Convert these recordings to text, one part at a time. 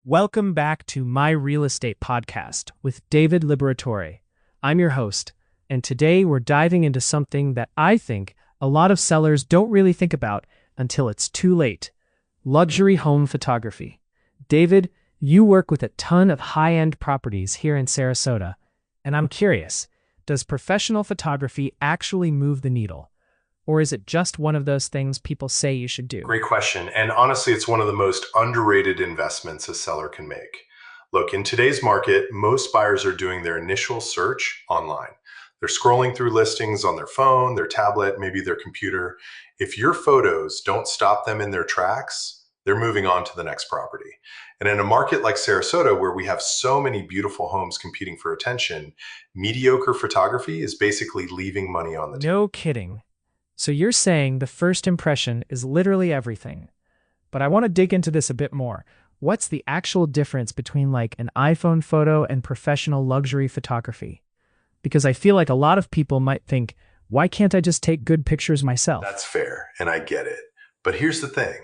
Welcome back to My Real Estate Podcast with David Liberatore. I'm your host, and today we're diving into something that I think a lot of sellers don't really think about until it's too late: luxury home photography. David, you work with a ton of high-end properties here in Sarasota, and I'm curious, does professional photography actually move the needle? Or is it just one of those things people say you should do? Great question. And honestly, it's one of the most underrated investments a seller can make. Look, in today's market, most buyers are doing their initial search online. They're scrolling through listings on their phone, their tablet, maybe their computer. If your photos don't stop them in their tracks, they're moving on to the next property. And in a market like Sarasota, where we have so many beautiful homes competing for attention, mediocre photography is basically leaving money on the table. No kidding. So you're saying the first impression is literally everything. But I want to dig into this a bit more. What's the actual difference between like an iPhone photo and professional luxury photography? Because I feel like a lot of people might think, why can't I just take good pictures myself? That's fair, and I get it. But here's the thing.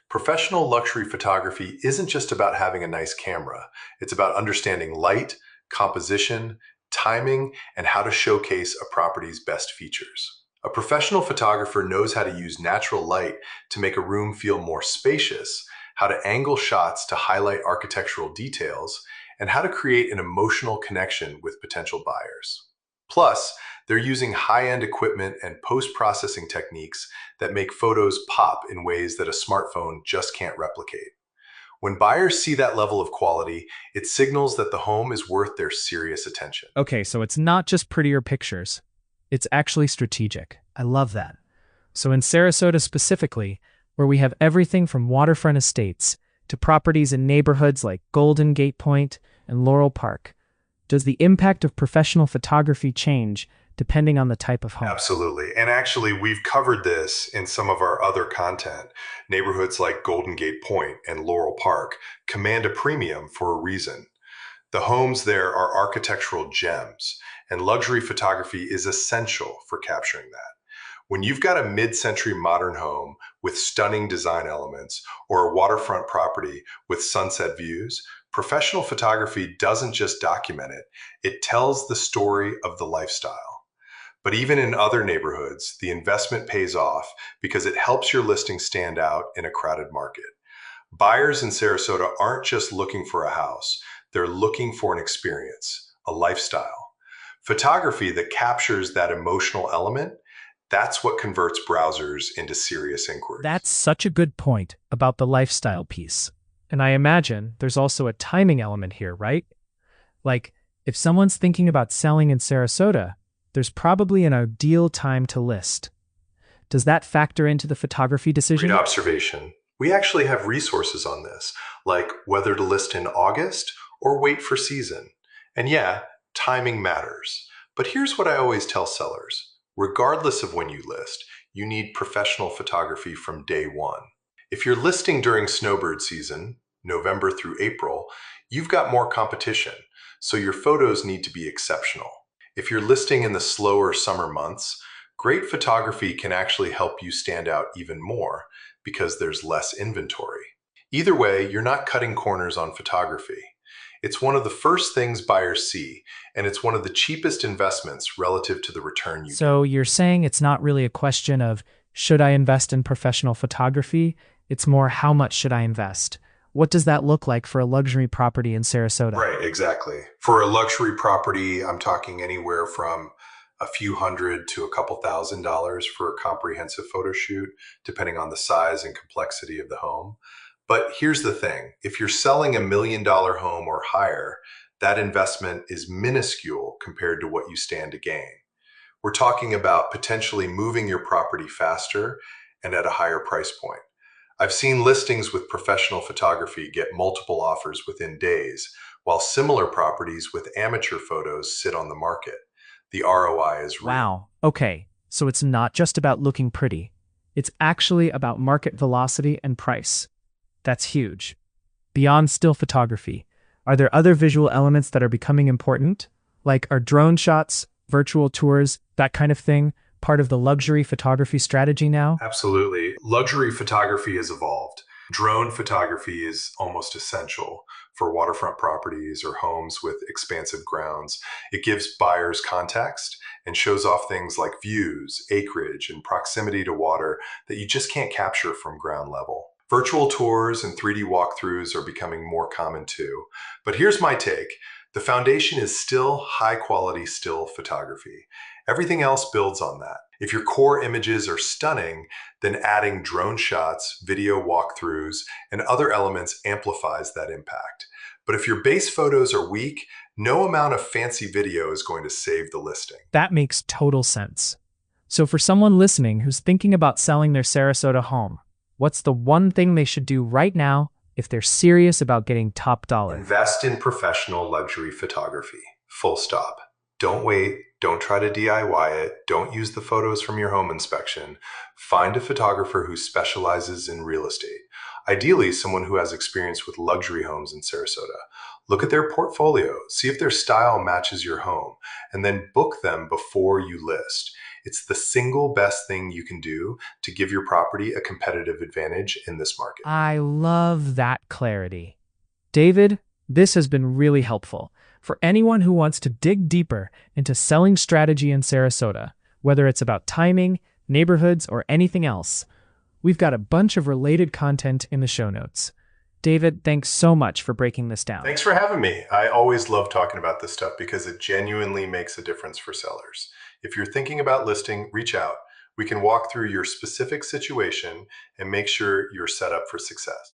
Professional luxury photography isn't just about having a nice camera. It's about understanding light, composition, timing, and how to showcase a property's best features. A professional photographer knows how to use natural light to make a room feel more spacious, how to angle shots to highlight architectural details, and how to create an emotional connection with potential buyers. Plus, they're using high-end equipment and post-processing techniques that make photos pop in ways that a smartphone just can't replicate. When buyers see that level of quality, it signals that the home is worth their serious attention. Okay, so it's not just prettier pictures. It's actually strategic. I love that. So in Sarasota specifically, where we have everything from waterfront estates to properties in neighborhoods like Golden Gate Point and Laurel Park, does the impact of professional photography change depending on the type of home? Absolutely. And actually, we've covered this in some of our other content. Neighborhoods like Golden Gate Point and Laurel Park command a premium for a reason. The homes there are architectural gems, and luxury photography is essential for capturing that. When you've got a mid-century modern home with stunning design elements or a waterfront property with sunset views, professional photography doesn't just document it, it tells the story of the lifestyle. But even in other neighborhoods, the investment pays off because it helps your listing stand out in a crowded market. Buyers in Sarasota aren't just looking for a house, they're looking for an experience, a lifestyle. Photography that captures that emotional element, that's what converts browsers into serious inquiries. That's such a good point about the lifestyle piece. And I imagine there's also a timing element here, right? Like, if someone's thinking about selling in Sarasota, there's probably an ideal time to list. Does that factor into the photography decision? Great observation. We actually have resources on this, like whether to list in August or wait for season. And yeah, timing matters. But here's what I always tell sellers. Regardless of when you list, you need professional photography from day one. If you're listing during snowbird season, November through April, you've got more competition, so your photos need to be exceptional. If you're listing in the slower summer months, great photography can actually help you stand out even more because there's less inventory. Either way, you're not cutting corners on photography. It's one of the first things buyers see, and it's one of the cheapest investments relative to the return you get. So you're saying it's not really a question of, should I invest in professional photography? It's more, how much should I invest? What does that look like for a luxury property in Sarasota? Right, exactly. For a luxury property, I'm talking anywhere from a few hundred to a couple $1,000s for a comprehensive photo shoot, depending on the size and complexity of the home. But here's the thing, if you're selling $1 million home or higher, that investment is minuscule compared to what you stand to gain. We're talking about potentially moving your property faster and at a higher price point. I've seen listings with professional photography get multiple offers within days, while similar properties with amateur photos sit on the market. The ROI is real. Wow. Okay. So it's not just about looking pretty. It's actually about market velocity and price. That's huge. Beyond still photography, are there other visual elements that are becoming important? Like, are drone shots, virtual tours, that kind of thing, part of the luxury photography strategy now? Absolutely. Luxury photography has evolved. Drone photography is almost essential for waterfront properties or homes with expansive grounds. It gives buyers context and shows off things like views, acreage, and proximity to water that you just can't capture from ground level. Virtual tours and 3D walkthroughs are becoming more common too. But here's my take. The foundation is still high quality still photography. Everything else builds on that. If your core images are stunning, then adding drone shots, video walkthroughs, and other elements amplifies that impact. But if your base photos are weak, no amount of fancy video is going to save the listing. That makes total sense. So for someone listening who's thinking about selling their Sarasota home, what's the one thing they should do right now if they're serious about getting top dollar? Invest in professional luxury photography. Full stop. Don't wait. Don't try to DIY it. Don't use the photos from your home inspection. Find a photographer who specializes in real estate. Ideally, someone who has experience with luxury homes in Sarasota. Look at their portfolio, see if their style matches your home, and then book them before you list. It's the single best thing you can do to give your property a competitive advantage in this market. I love that clarity. David, this has been really helpful. For anyone who wants to dig deeper into selling strategy in Sarasota, whether it's about timing, neighborhoods, or anything else, we've got a bunch of related content in the show notes. David, thanks so much for breaking this down. Thanks for having me. I always love talking about this stuff because it genuinely makes a difference for sellers. If you're thinking about listing, reach out. We can walk through your specific situation and make sure you're set up for success.